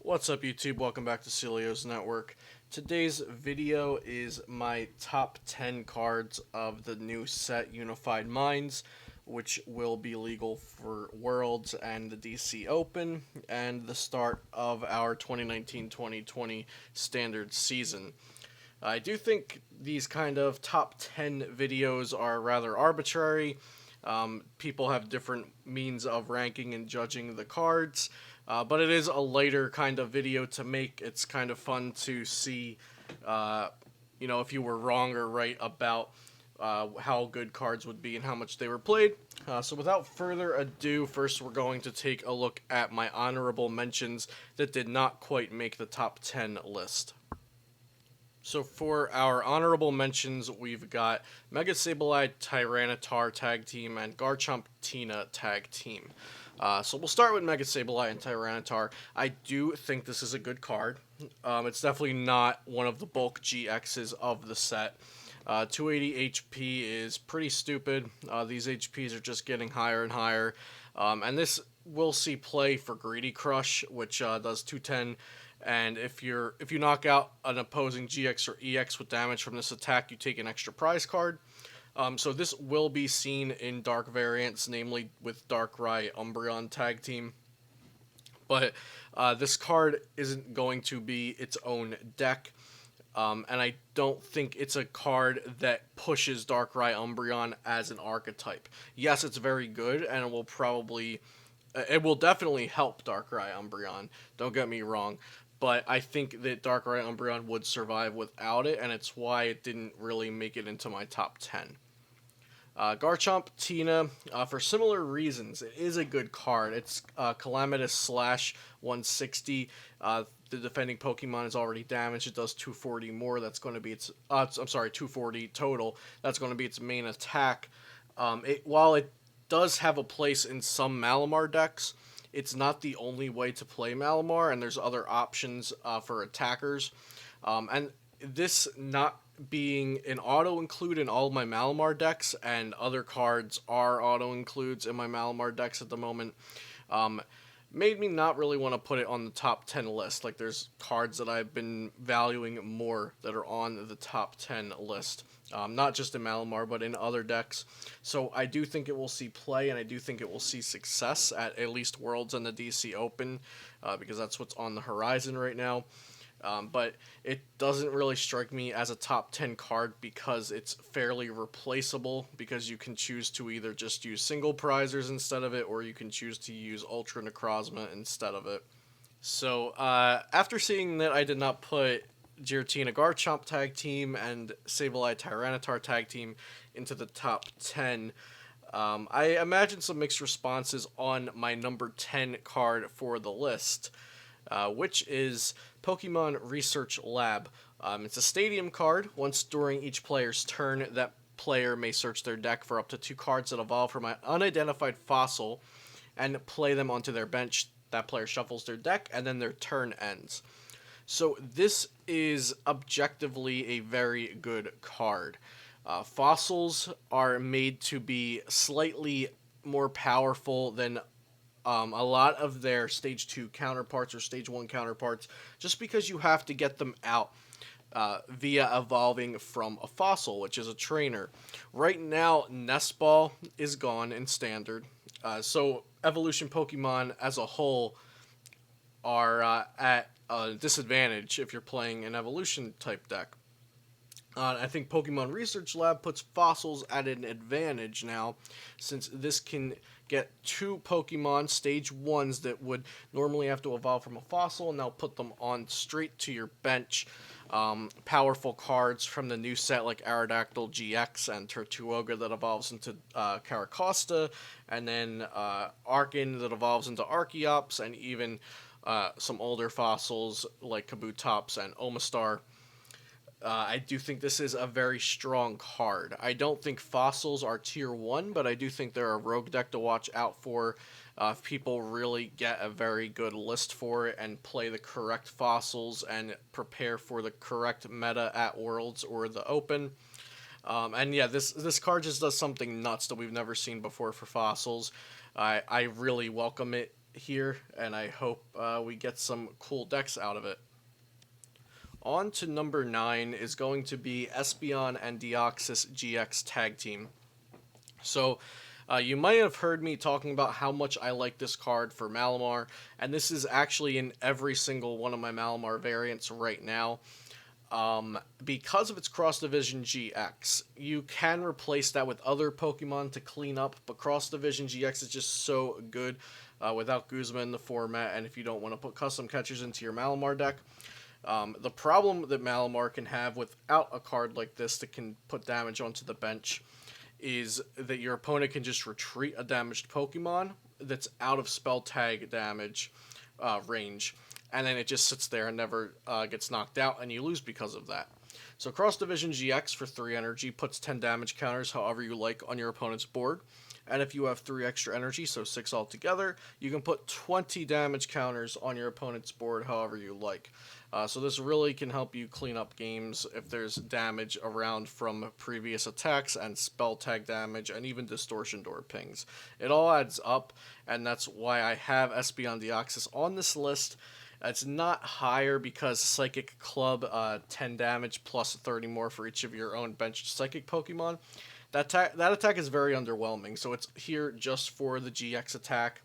What's up, YouTube? Welcome back to Celio's Network. Today's video is my top 10 cards of the new set Unified Minds, which will be legal for Worlds and the DC Open, and the start of our 2019-2020 standard season. I do think these kind of top 10 videos are rather arbitrary. People have different means of ranking and judging the cards. But it is a lighter kind of video to make. It's kind of fun to see, if you were wrong or right about how good cards would be and how much they were played. So without further ado, first we're going to take a look at my honorable mentions that did not quite make the top 10 list. So for our honorable mentions, we've got Mega Sableye Tyranitar Tag Team and Garchomp Tina Tag Team. So we'll start with Mega Sableye and Tyranitar. I do think this is a good card. It's definitely not one of the bulk GXs of the set. 280 HP is pretty stupid. These HPs are just getting higher and higher. And this will see play for Greedy Crush, which does 210. And if you knock out an opposing GX or EX with damage from this attack, you take an extra prize card. So this will be seen in dark variants, namely with Darkrai Umbreon Tag Team. But this card isn't going to be its own deck. And I don't think it's a card that pushes Darkrai Umbreon as an archetype. Yes, it's very good, and it will definitely help Darkrai Umbreon. Don't get me wrong. But I think that Darkrai Umbreon would survive without it, and it's why it didn't really make it into my top 10. Garchomp Tina, for similar reasons, it is a good card. It's Calamitous Slash 160. The defending Pokemon is already damaged. It does 240 more. That's going to be its. 240 total. That's going to be its main attack. While it does have a place in some Malamar decks, it's not the only way to play Malamar, and there's other options for attackers. And this not being an auto-include in all of my Malamar decks, and other cards are auto-includes in my Malamar decks at the moment, made me not really want to put it on the top 10 list. Like, there's cards that I've been valuing more that are on the top 10 list. Not just in Malamar, but in other decks. So I do think it will see play, and I do think it will see success at least Worlds and the DC Open, because that's what's on the horizon right now. But it doesn't really strike me as a top 10 card because it's fairly replaceable, because you can choose to either just use single prizers instead of it, or you can choose to use Ultra Necrozma instead of it. So after seeing that I did not put Giratina Garchomp Tag Team and Sableye Tyranitar Tag Team into the top 10, I imagine some mixed responses on my number 10 card for the list, which is Pokemon Research Lab. It's a stadium card. Once during each player's turn, that player may search their deck for up to 2 cards that evolve from an unidentified fossil and play them onto their bench. That player shuffles their deck, and then their turn ends. So this is objectively a very good card. Fossils are made to be slightly more powerful than a lot of their Stage 2 counterparts or Stage 1 counterparts, just because you have to get them out via evolving from a fossil, which is a trainer. Right now, Nest Ball is gone in Standard, so Evolution Pokemon as a whole are at a disadvantage if you're playing an Evolution type deck. I think Pokemon Research Lab puts fossils at an advantage now, since this can get 2 Pokemon Stage 1s that would normally have to evolve from a fossil, and now put them on straight to your bench. Powerful cards from the new set like Aerodactyl GX and Turtuoga that evolves into Caracosta, and then Arkin that evolves into Archeops, and even some older fossils like Kabutops and Omastar. I do think this is a very strong card. I don't think fossils are tier 1, but I do think they're a rogue deck to watch out for if people really get a very good list for it and play the correct fossils and prepare for the correct meta at Worlds or the Open. And yeah, this card just does something nuts that we've never seen before for fossils. I really welcome it here, and I hope we get some cool decks out of it. On to number 9 is going to be Espeon and Deoxys GX Tag Team. So, you might have heard me talking about how much I like this card for Malamar, and this is actually in every single one of my Malamar variants right now. Because of its Cross Division GX, you can replace that with other Pokemon to clean up, but Cross Division GX is just so good without Guzma in the format, and if you don't want to put custom catchers into your Malamar deck. The problem that Malamar can have without a card like this that can put damage onto the bench is that your opponent can just retreat a damaged Pokemon that's out of spell tag damage range, and then it just sits there and never gets knocked out, and you lose because of that. So Cross Division GX for 3 energy puts 10 damage counters however you like on your opponent's board, and if you have 3 extra energy, so 6 altogether, you can put 20 damage counters on your opponent's board however you like. So this really can help you clean up games if there's damage around from previous attacks and spell tag damage and even distortion door pings. It all adds up, and that's why I have Espeon Deoxys on this list. It's not higher because Psychic Club, 10 damage plus 30 more for each of your own benched Psychic Pokemon. That attack is very underwhelming, so it's here just for the GX attack.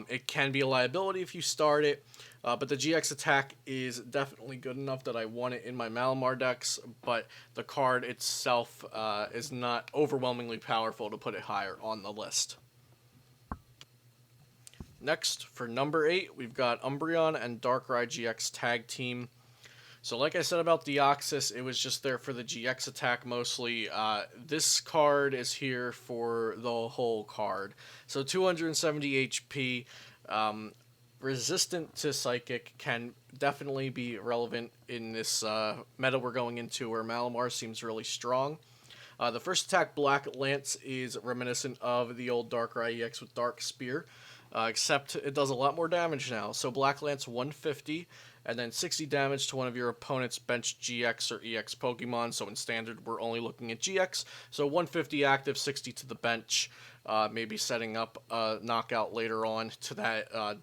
It can be a liability if you start it, but the GX attack is definitely good enough that I want it in my Malamar decks, but the card itself is not overwhelmingly powerful to put it higher on the list. Next, for number 8, we've got Umbreon and Darkrai GX Tag Team. So like I said about Deoxys, it was just there for the GX attack mostly. This card is here for the whole card. So 270 HP, resistant to Psychic, can definitely be relevant in this meta we're going into where Malamar seems really strong. The first attack, Black Lance, is reminiscent of the old Darkrai EX with Dark Spear, except it does a lot more damage now. So Black Lance 150, and then 60 damage to one of your opponent's bench GX or EX Pokemon. So in Standard, we're only looking at GX. So 150 active, 60 to the bench, maybe setting up a knockout later on to that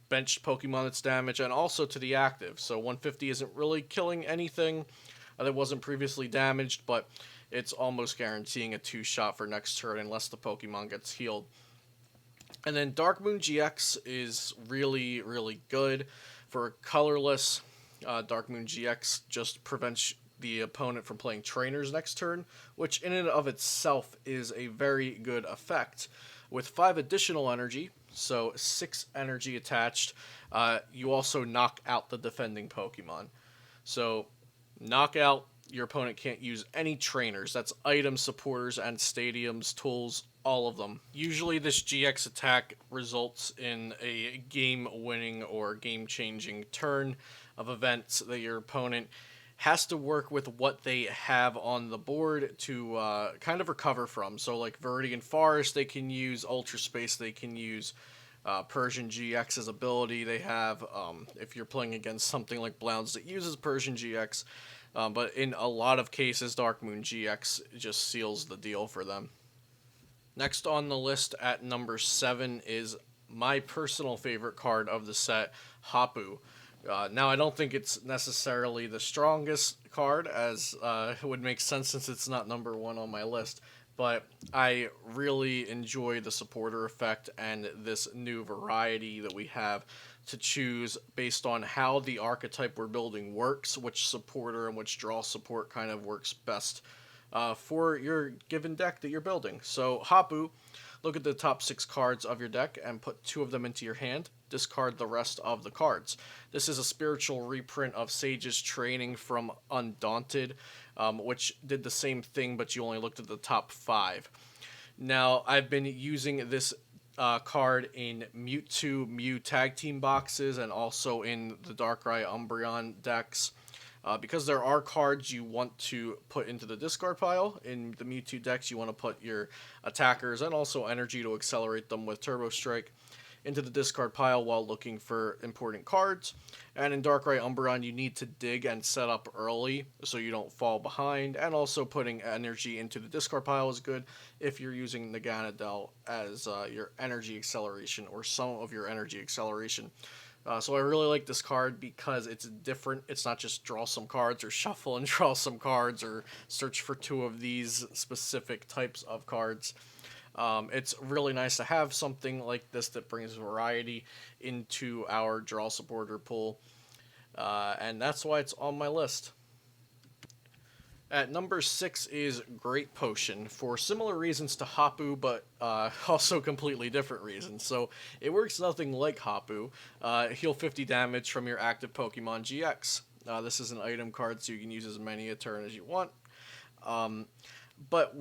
benched Pokemon that's damaged, and also to the active. So 150 isn't really killing anything that wasn't previously damaged, but it's almost guaranteeing a 2-shot for next turn unless the Pokemon gets healed. And then Dark Moon GX is really, really good. For colorless, Dark Moon GX just prevents the opponent from playing trainers next turn, which in and of itself is a very good effect. With 5 additional energy, so 6 energy attached, you also knock out the defending Pokemon. So knockout, your opponent can't use any trainers. That's items, supporters, and stadiums, tools, all of them. Usually this GX attack results in a game-winning or game-changing turn of events that your opponent has to work with what they have on the board to kind of recover from. So like Viridian Forest, they can use Ultra Space, they can use Persian GX's ability they have if you're playing against something like Blounds that uses Persian GX. But in a lot of cases, Dark Moon GX just seals the deal for them. Next on the list at number 7 is my personal favorite card of the set, Hapu. Now, I don't think it's necessarily the strongest card, as it would make sense since it's not number 1 on my list, but I really enjoy the supporter effect and this new variety that we have to choose based on how the archetype we're building works, which supporter and which draw support kind of works best for your given deck that you're building. So Hapu, look at the top 6 cards of your deck and put 2 of them into your hand. Discard the rest of the cards. This is a spiritual reprint of Sage's Training from Undaunted, which did the same thing, but you only looked at the top 5. Now, I've been using this card in Mewtwo Mew tag team boxes and also in the Darkrai Umbreon decks. Because there are cards you want to put into the discard pile. In the Mewtwo decks, you want to put your attackers and also energy to accelerate them with Turbo Strike. into the discard pile while looking for important cards. And in Darkrai Umbreon, you need to dig and set up early so you don't fall behind. And also putting energy into the discard pile is good if you're using Naganadel as your energy acceleration or some of your energy acceleration. So I really like this card because it's different. It's not just draw some cards or shuffle and draw some cards or search for two of these specific types of cards. It's really nice to have something like this that brings variety into our draw supporter pool. And that's why it's on my list. At number 6 is Great Potion, for similar reasons to Hapu, but also completely different reasons. So it works nothing like Hapu. Heal 50 damage from your active Pokemon GX. This is an item card, so you can use as many a turn as you want. But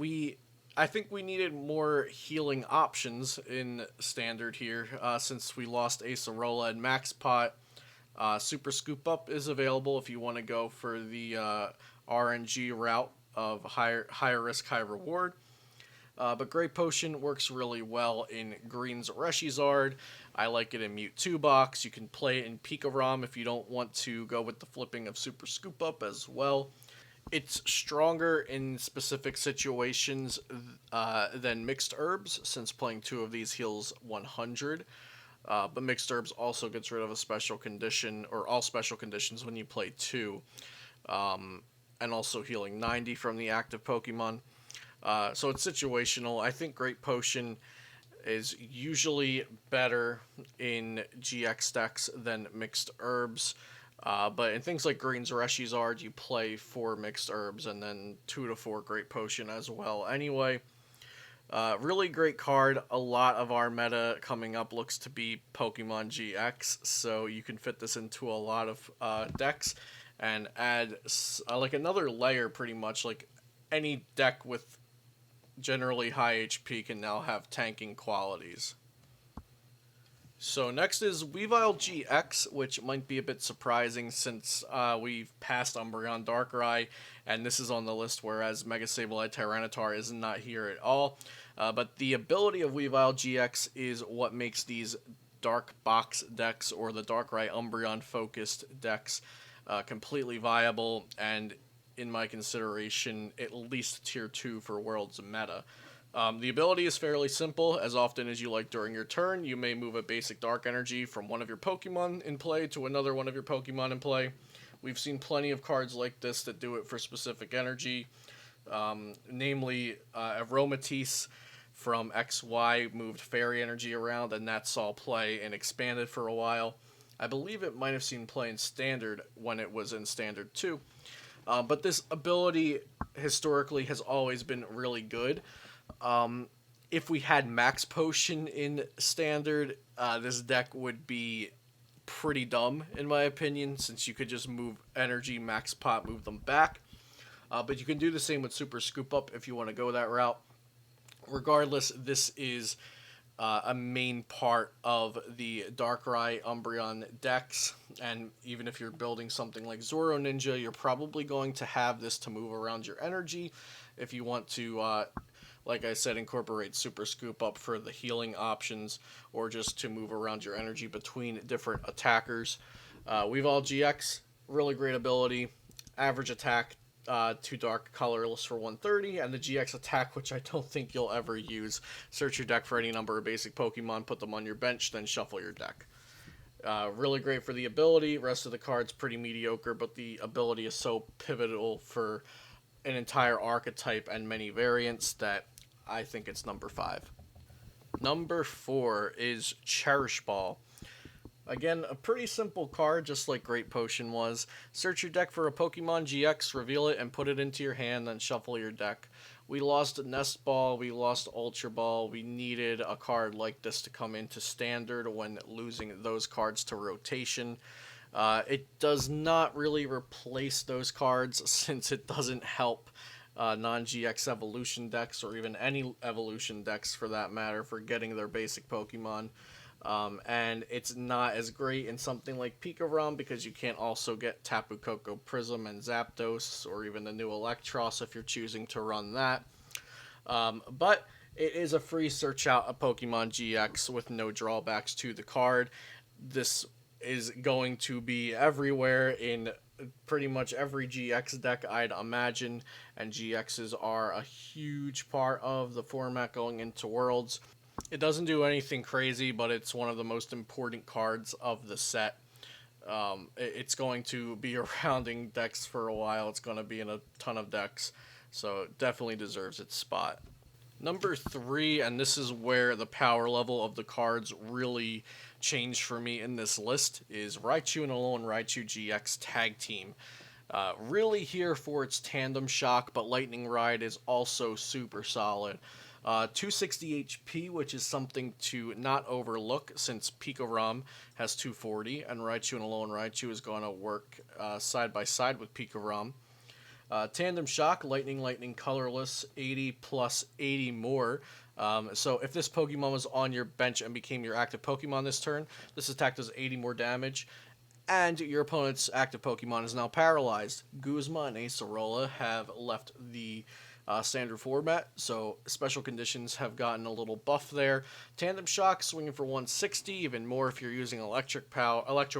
I think we needed more healing options in Standard here, since we lost Acerola and Max Pot. Super Scoop Up is available if you want to go for the RNG route of higher risk, high reward. But Great Potion works really well in Green's Reshizard. I like it in Mewtwo box. You can play it in Pikarom if you don't want to go with the flipping of Super Scoop Up as well. It's stronger in specific situations than Mixed Herbs, since playing two of these heals 100. But Mixed Herbs also gets rid of a special condition, or all special conditions when you play two. And also healing 90 from the active Pokemon. So it's situational. I think Great Potion is usually better in GX decks than Mixed Herbs. But in things like Green's Reshizard, you play 4 Mixed Herbs and then 2 to 4 Great Potion as well. Anyway, really great card. A lot of our meta coming up looks to be Pokemon GX, so you can fit this into a lot of decks and add like another layer, pretty much. Like any deck with generally high HP can now have tanking qualities. So next is Weavile GX, which might be a bit surprising since we've passed Umbreon Darkrai, and this is on the list, whereas Mega Sableye Tyranitar is not here at all. But the ability of Weavile GX is what makes these Dark Box decks, or the Darkrai Umbreon focused decks, completely viable, and in my consideration, at least tier 2 for World's meta. The ability is fairly simple. As often as you like during your turn, you may move a basic Dark Energy from one of your Pokemon in play to another one of your Pokemon in play. We've seen plenty of cards like this that do it for specific energy, namely Aromatisse from XY moved Fairy Energy around, and that saw play and expanded for a while. I believe it might have seen play in Standard when it was in Standard 2. But this ability historically has always been really good. If we had Max Potion in Standard, this deck would be pretty dumb, in my opinion, since you could just move energy, Max Pot, move them back. But you can do the same with Super Scoop Up if you want to go that route. Regardless, this is a main part of the Darkrai Umbreon decks, and even if you're building something like Zoro Ninja, you're probably going to have this to move around your energy. If you want to, like I said, incorporate Super Scoop Up for the healing options, or just to move around your energy between different attackers. Weavile GX, really great ability, average attack, 2 dark colorless for 130, and the GX attack, which I don't think you'll ever use. Search your deck for any number of basic Pokemon, put them on your bench, then shuffle your deck. Really great for the ability. Rest of the cards pretty mediocre, but the ability is so pivotal for an entire archetype and many variants that I think it's number 5. Number 4 is Cherish Ball. Again, a pretty simple card, just like Great Potion was. Search your deck for a Pokemon GX, reveal it, and put it into your hand, then shuffle your deck. We lost Nest Ball, we lost Ultra Ball, we needed a card like this to come into Standard when losing those cards to rotation. It does not really replace those cards, since it doesn't help non-GX evolution decks, or even any evolution decks for that matter, for getting their basic Pokemon. And it's not as great in something like Pikarom, because you can't also get Tapu Koko Prism and Zapdos, or even the new Electros if you're choosing to run that. But It is a free search out a Pokemon GX with no drawbacks to the card. This is going to be everywhere in pretty much every GX deck I'd imagine, and GXs are a huge part of the format going into Worlds. It doesn't do anything crazy, but it's one of the most important cards of the set. It's going to be around in decks for a while. It's going to be in a ton of decks, so it definitely deserves its spot. Number 3, and this is where the power level of the cards really changed for me in this list, is Raichu and Alolan Raichu GX Tag Team. Really here for its tandem shock, but Lightning Ride is also super solid. 260 HP, which is something to not overlook since Pikarom has 240, and Raichu and Alolan Raichu is going to work side by side with Pikarom. Tandem Shock, Lightning, Colorless, 80 plus 80 more. So if this Pokemon was on your bench and became your active Pokemon this turn, this attack does 80 more damage, and your opponent's active Pokemon is now paralyzed. Guzma and Acerola have left the standard format, so special conditions have gotten a little buff there. Tandem Shock, swinging for 160, even more if you're using Electro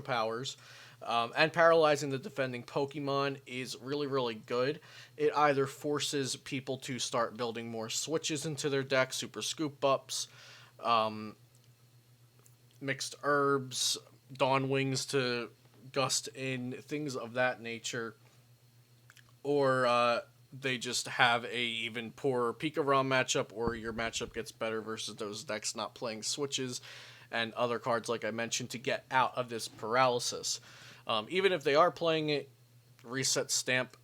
Powers. And paralyzing the defending Pokemon is really, really good. It either forces people to start building more switches into their deck, super scoop ups, mixed herbs, Dawn Wings to gust in, things of that nature. Or they just have a even poorer Pikarom matchup, or your matchup gets better versus those decks not playing switches and other cards like I mentioned to get out of this paralysis. Even if they are playing it, Reset Stamp,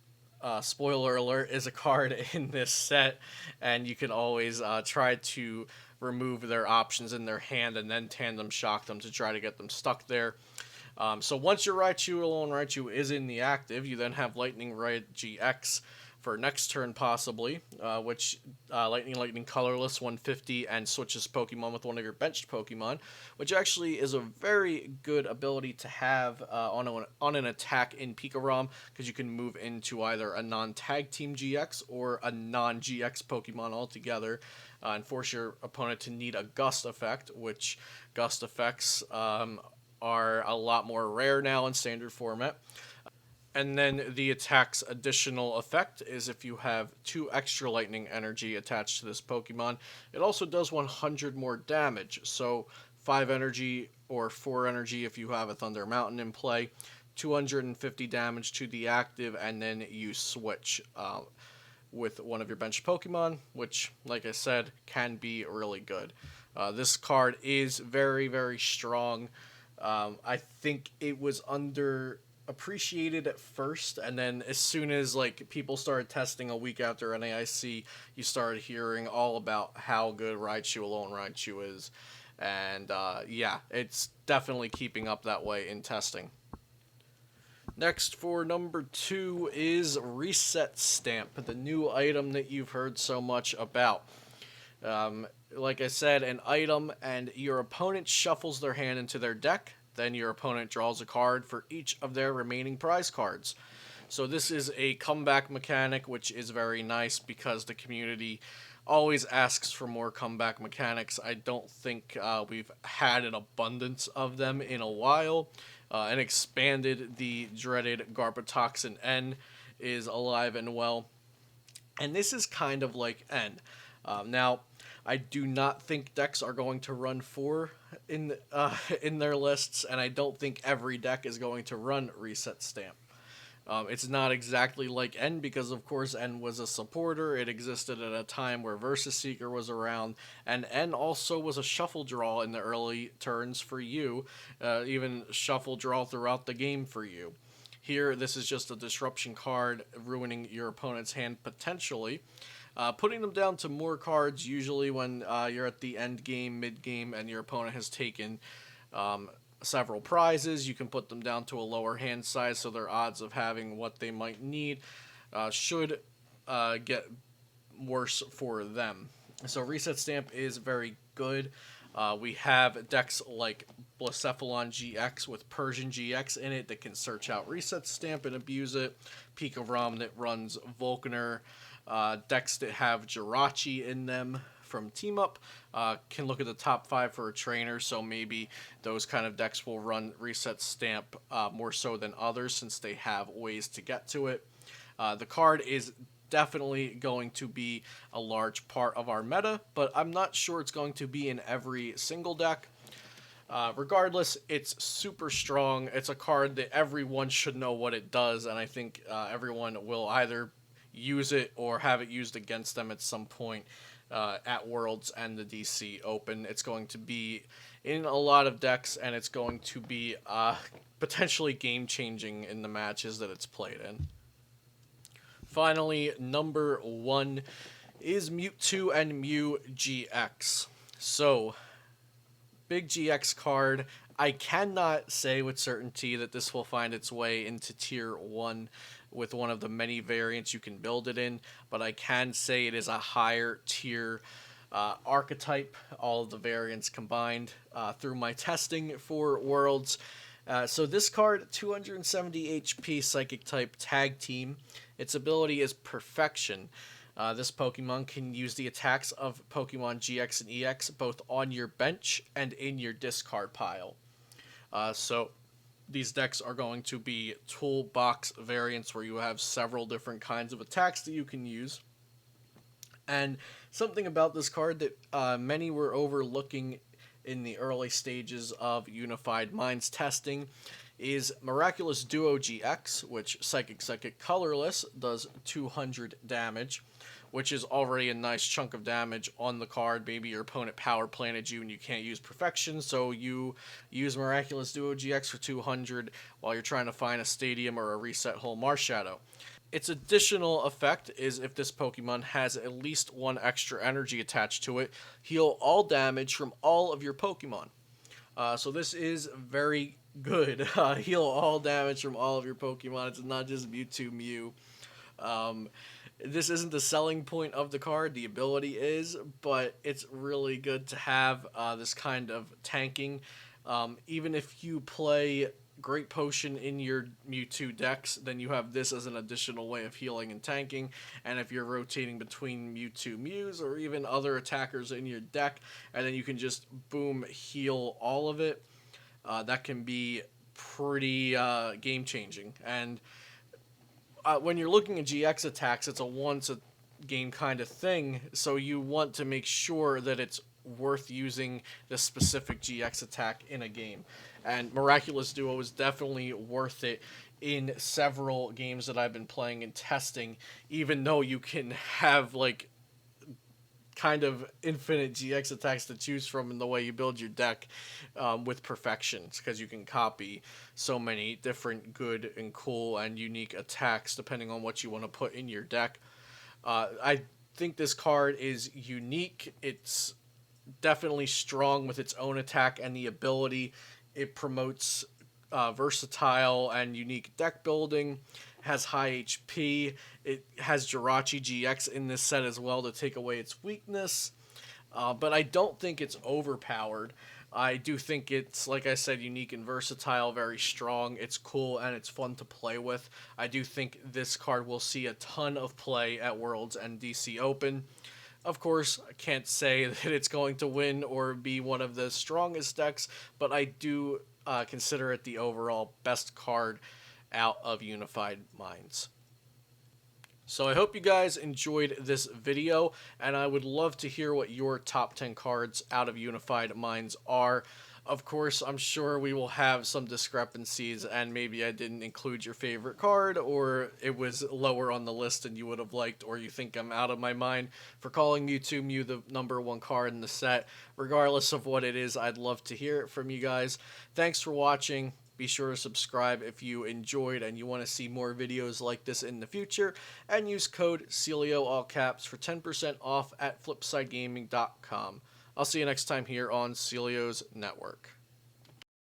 spoiler alert, is a card in this set, and you can always try to remove their options in their hand and then Tandem Shock them to try to get them stuck there. So once your Alolan Raichu is in the active, you then have Lightning Ride GX for next turn possibly, which Lightning Colorless 150 and switches Pokemon with one of your benched Pokemon, which actually is a very good ability to have on an attack in Pikarom, because you can move into either a non-tag team GX or a non-GX Pokemon altogether, and force your opponent to need a Gust effect, which Gust effects are a lot more rare now in standard format. And then the attack's additional effect is if you have 2 extra lightning energy attached to this Pokemon, it also does 100 more damage. So 5 energy or 4 energy if you have a Thunder Mountain in play, 250 damage to the active, and then you switch with one of your bench Pokemon, which, like I said, can be really good. This card is very, very strong. I think it was underappreciated at first, and then as soon as people started testing a week after NAIC, you started hearing all about how good Alolan Raichu is, and yeah, it's definitely keeping up that way in testing. Next, for number 2, is Reset Stamp, the new item that you've heard so much about. Like I said, an item, and your opponent shuffles their hand into their deck. Then your opponent draws a card for each of their remaining prize cards. So this is a comeback mechanic, which is very nice because the community always asks for more comeback mechanics. I don't think we've had an abundance of them in a while. And expanded, the dreaded Garbotoxin N is alive and well. And this is kind of like N. Now, I do not think decks are going to run 4 in their lists, and I don't think every deck is going to run Reset Stamp. It's not exactly like N, because of course N was a supporter. It existed at a time where Versus Seeker was around, and N also was a shuffle draw in the early turns for you, even shuffle draw throughout the game for you. Here, this is just a disruption card, ruining your opponent's hand potentially. Putting them down to more cards, usually when you're at the end game, mid game, and your opponent has taken several prizes. You can put them down to a lower hand size, so their odds of having what they might need should get worse for them. So Reset Stamp is very good. We have decks like Blacephalon GX with Persian GX in it that can search out Reset Stamp and abuse it. Pikarom that runs Volkner. Decks that have Jirachi in them from Team Up can look at the top 5 for a trainer, so maybe those kind of decks will run Reset Stamp more so than others since they have ways to get to it. The card is definitely going to be a large part of our meta, but I'm not sure it's going to be in every single deck. Regardless, it's super strong. It's a card that everyone should know what it does, and I think everyone will either use it or have it used against them at some point at Worlds and the DC Open. It's going to be in a lot of decks, and it's going to be potentially game-changing in the matches that it's played in. Finally, number 1 is Mewtwo and Mew GX. So, big GX card. I cannot say with certainty that this will find its way into Tier 1 with one of the many variants you can build it in, but I can say it is a higher tier archetype, all of the variants combined through my testing for Worlds. So this card, 270 HP Psychic type Tag Team. Its ability is Perfection. This Pokemon can use the attacks of Pokemon GX and EX both on your bench and in your discard pile. So these decks are going to be toolbox variants where you have several different kinds of attacks that you can use. And something about this card that many were overlooking in the early stages of Unified Minds testing is Miraculous Duo GX, which Psychic Colorless does 200 damage, which is already a nice chunk of damage on the card. Maybe your opponent power planted you and you can't use Perfection, so you use Miraculous Duo GX for 200 while you're trying to find a Stadium or a Reset Hole Marshadow. Its additional effect is if this Pokemon has at least 1 extra energy attached to it, heal all damage from all of your Pokemon. So this is very good. Heal all damage from all of your Pokemon. It's not just Mewtwo Mew. This isn't the selling point of the card, the ability is, but it's really good to have this kind of tanking. Even if you play Great Potion in your Mewtwo decks, then you have this as an additional way of healing and tanking. And if you're rotating between Mewtwo Mews or even other attackers in your deck, and then you can just boom heal all of it, that can be pretty game changing. And when you're looking at GX attacks, it's a once a game kind of thing, so you want to make sure that it's worth using the specific GX attack in a game. And Miraculous Duo is definitely worth it in several games that I've been playing and testing, even though you can have like kind of infinite GX attacks to choose from in the way you build your deck with Perfections, because you can copy so many different good and cool and unique attacks depending on what you want to put in your deck. I think this card is unique. It's definitely strong with its own attack and the ability. It promotes versatile and unique deck building, has high HP. It has Jirachi GX in this set as well to take away its weakness. But I don't think it's overpowered. I do think it's, like I said, unique and versatile, very strong. It's cool and it's fun to play with. I do think this card will see a ton of play at Worlds and DC Open. Of course, I can't say that it's going to win or be one of the strongest decks, but I do consider it the overall best card out of Unified Minds. So I hope you guys enjoyed this video, and I would love to hear what your top 10 cards out of Unified Minds are. Of course, I'm sure we will have some discrepancies, and maybe I didn't include your favorite card, or it was lower on the list than you would have liked, or you think I'm out of my mind for calling Mewtwo Mew the #1 card in the set. Regardless of what it is, I'd love to hear it from you guys. Thanks for watching. Be sure to subscribe if you enjoyed and you want to see more videos like this in the future, and use code CELIO, all caps, for 10% off at flipsidegaming.com. I'll see you next time here on Celio's Network.